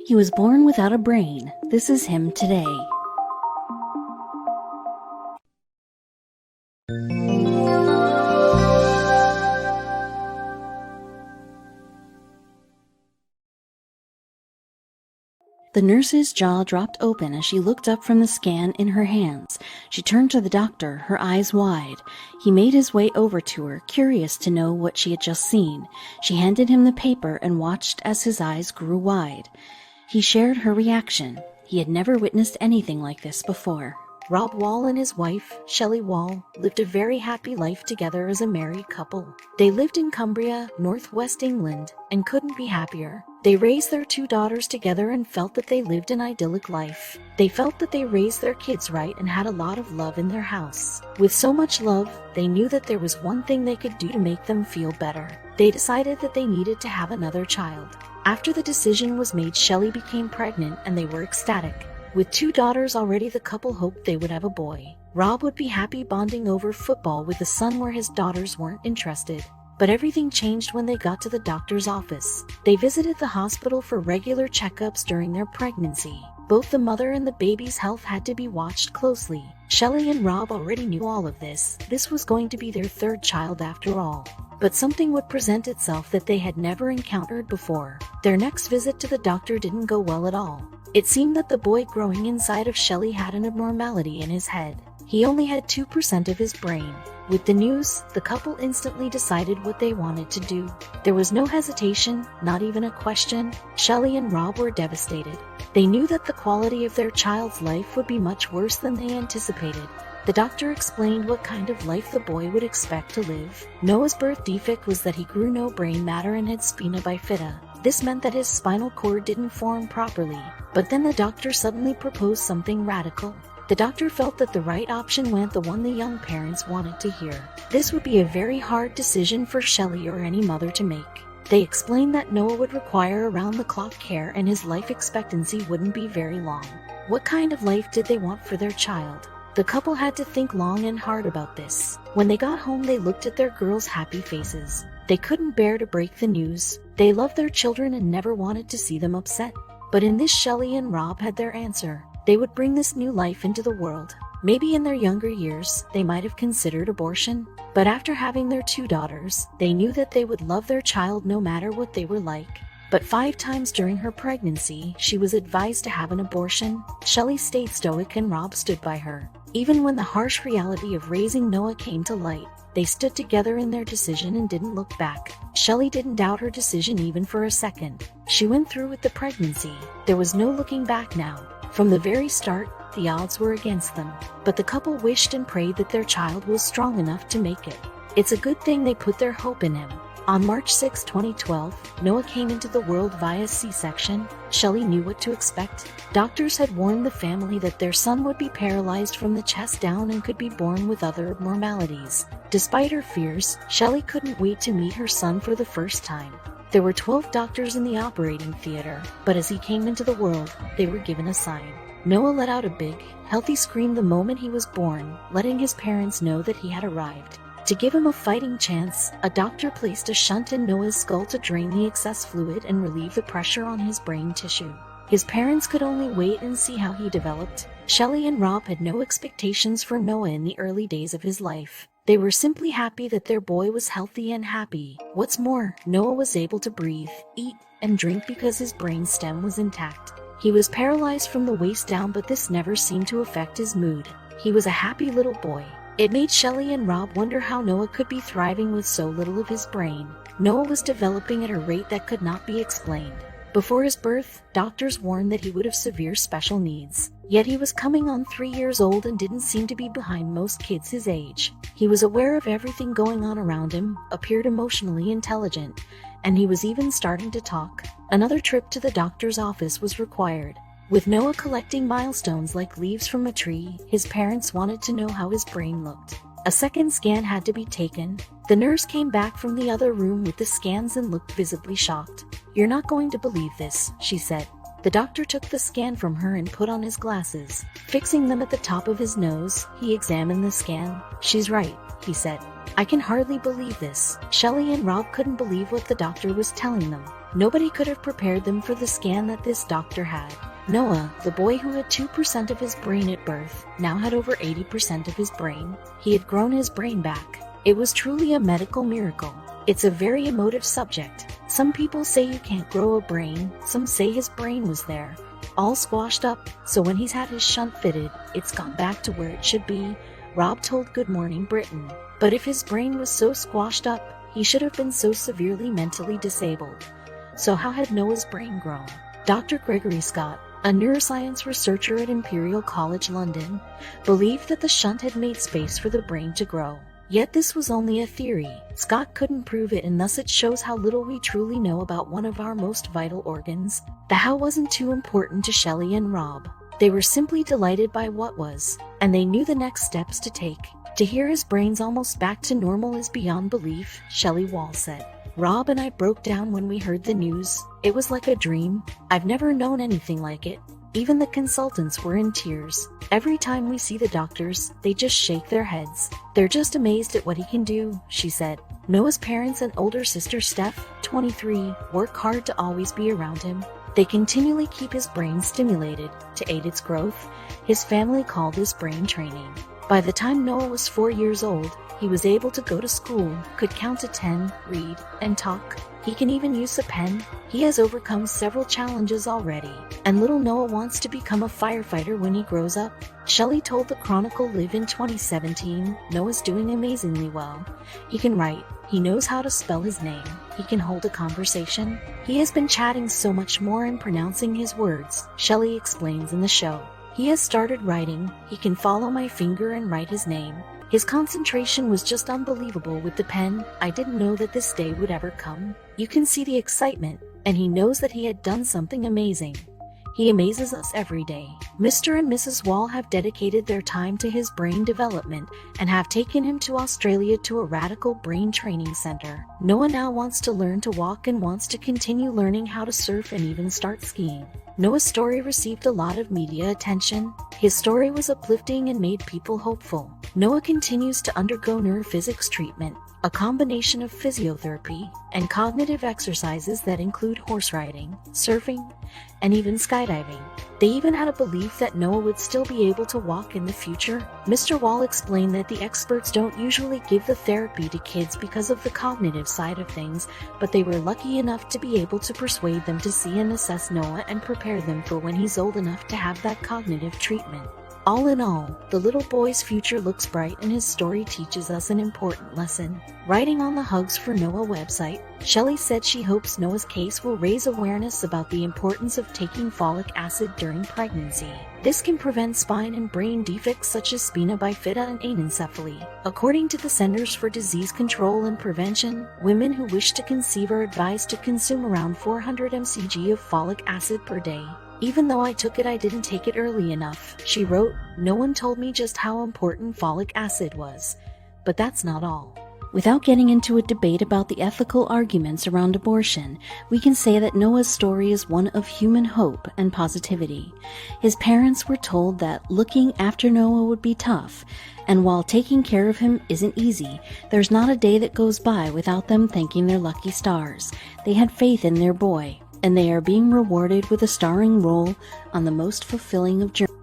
He was born without a brain. This is him today. The nurse's jaw dropped open as she looked up from the scan in her hands. She turned to the doctor, her eyes wide. He made his way over to her, curious to know what she had just seen. She handed him the paper and watched as his eyes grew wide. He shared her reaction. He had never witnessed anything like this before. Rob Wall and his wife, Shelley Wall, lived a very happy life together as a married couple. They lived in Cumbria, northwest England, and couldn't be happier. They raised their 2 daughters together and felt that they lived an idyllic life. They felt that they raised their kids right and had a lot of love in their house. With so much love, they knew that there was one thing they could do to make them feel better. They decided that they needed to have another child. After the decision was made, Shelley became pregnant and they were ecstatic. With 2 daughters already, the couple hoped they would have a boy. Rob would be happy bonding over football with the son where his daughters weren't interested. But everything changed when they got to the doctor's office. They visited the hospital for regular checkups during their pregnancy. Both the mother and the baby's health had to be watched closely. Shelley and Rob already knew all of this. This was going to be their 3rd child after all. But something would present itself that they had never encountered before. Their next visit to the doctor didn't go well at all. It seemed that the boy growing inside of Shelley had an abnormality in his head. He only had 2% of his brain. With the news, the couple instantly decided what they wanted to do. There was no hesitation, not even a question. Shelley and Rob were devastated. They knew that the quality of their child's life would be much worse than they anticipated. The doctor explained what kind of life the boy would expect to live. Noah's birth defect was that he grew no brain matter and had spina bifida. This meant that his spinal cord didn't form properly. But then the doctor suddenly proposed something radical. The doctor felt that the right option went the one the young parents wanted to hear. This would be a very hard decision for Shelley or any mother to make. They explained that Noah would require around-the-clock care and his life expectancy wouldn't be very long. What kind of life did they want for their child? The couple had to think long and hard about this. When they got home, they looked at their girls' happy faces. They couldn't bear to break the news. They loved their children and never wanted to see them upset. But in this, Shelley and Rob had their answer. They would bring this new life into the world. Maybe in their younger years, they might have considered abortion. But after having their 2 daughters, they knew that they would love their child no matter what they were like. But 5 times during her pregnancy, she was advised to have an abortion. Shelley stayed stoic and Rob stood by her. Even when the harsh reality of raising Noah came to light, they stood together in their decision and didn't look back. Shelley didn't doubt her decision even for a second. She went through with the pregnancy. There was no looking back now. From the very start, the odds were against them. But the couple wished and prayed that their child was strong enough to make it. It's a good thing they put their hope in him. On March 6, 2012, Noah came into the world via C-section. Shelley knew what to expect. Doctors had warned the family that their son would be paralyzed from the chest down and could be born with other abnormalities. Despite her fears, Shelley couldn't wait to meet her son for the first time. There were 12 doctors in the operating theater, but as he came into the world, they were given a sign. Noah let out a big, healthy scream the moment he was born, letting his parents know that he had arrived. To give him a fighting chance, a doctor placed a shunt in Noah's skull to drain the excess fluid and relieve the pressure on his brain tissue. His parents could only wait and see how he developed. Shelley and Rob had no expectations for Noah in the early days of his life. They were simply happy that their boy was healthy and happy. What's more, Noah was able to breathe, eat, and drink because his brain stem was intact. He was paralyzed from the waist down, but this never seemed to affect his mood. He was a happy little boy. It made Shelley and Rob wonder how Noah could be thriving with so little of his brain. Noah was developing at a rate that could not be explained. Before his birth, doctors warned that he would have severe special needs. Yet he was coming on 3 years old and didn't seem to be behind most kids his age. He was aware of everything going on around him, appeared emotionally intelligent, and he was even starting to talk. Another trip to the doctor's office was required. With Noah collecting milestones like leaves from a tree, his parents wanted to know how his brain looked. A second scan had to be taken. The nurse came back from the other room with the scans and looked visibly shocked. "You're not going to believe this," she said. The doctor took the scan from her and put on his glasses. Fixing them at the top of his nose, he examined the scan. "She's right," he said. "I can hardly believe this." Shelley and Rob couldn't believe what the doctor was telling them. Nobody could have prepared them for the scan that this doctor had. Noah, the boy who had 2% of his brain at birth, now had over 80% of his brain. He had grown his brain back. It was truly a medical miracle. It's a very emotive subject. Some people say you can't grow a brain, some say his brain was there, all squashed up, so when he's had his shunt fitted, it's gone back to where it should be, Rob told Good Morning Britain. But if his brain was so squashed up, he should have been so severely mentally disabled. So how had Noah's brain grown? Dr. Gregory Scott, a neuroscience researcher at Imperial College London, believed that the shunt had made space for the brain to grow. Yet this was only a theory. Scott couldn't prove it, and thus it shows how little we truly know about one of our most vital organs. The how wasn't too important to Shelley and Rob. They were simply delighted by what was, and they knew the next steps to take. To hear his brain's almost back to normal is beyond belief, Shelley Wall said. "Rob and I broke down when we heard the news. It was like a dream. I've never known anything like it. Even the consultants were in tears. Every time we see the doctors, they just shake their heads. They're just amazed at what he can do," she said. Noah's parents and older sister Steph, 23, work hard to always be around him. They continually keep his brain stimulated to aid its growth. His family called this brain training. By the time Noah was 4 years old, he was able to go to school, could count to 10, read, and talk. He can even use a pen. He has overcome several challenges already, and little Noah wants to become a firefighter when he grows up. Shelley told the Chronicle Live in 2017, "Noah's doing amazingly well. He can write. He knows how to spell his name. He can hold a conversation. He has been chatting so much more and pronouncing his words," Shelley explains in the show. "He has started writing. He can follow my finger and write his name. His concentration was just unbelievable with the pen. I didn't know that this day would ever come." You can see the excitement, and he knows that he had done something amazing. He amazes us every day. Mr. and Mrs. Wall have dedicated their time to his brain development and have taken him to Australia to a radical brain training center. Noah now wants to learn to walk and wants to continue learning how to surf and even start skiing. Noah's story received a lot of media attention. His story was uplifting and made people hopeful. Noah continues to undergo neurophysics treatment, a combination of physiotherapy and cognitive exercises that include horse riding, surfing, and even skydiving. They even had a belief that Noah would still be able to walk in the future. Mr. Wall explained that the experts don't usually give the therapy to kids because of the cognitive side of things, but they were lucky enough to be able to persuade them to see and assess Noah and prepare them for when he's old enough to have that cognitive treatment. All in all, the little boy's future looks bright and his story teaches us an important lesson. Writing on the Hugs for Noah website, Shelley said she hopes Noah's case will raise awareness about the importance of taking folic acid during pregnancy. This can prevent spine and brain defects such as spina bifida and anencephaly. According to the Centers for Disease Control and Prevention, women who wish to conceive are advised to consume around 400 mcg of folic acid per day. "Even though I took it, I didn't take it early enough," she wrote. "No one told me just how important folic acid was. But that's not all." Without getting into a debate about the ethical arguments around abortion, we can say that Noah's story is one of human hope and positivity. His parents were told that looking after Noah would be tough, and while taking care of him isn't easy, there's not a day that goes by without them thanking their lucky stars. They had faith in their boy, and they are being rewarded with a starring role on the most fulfilling of journeys.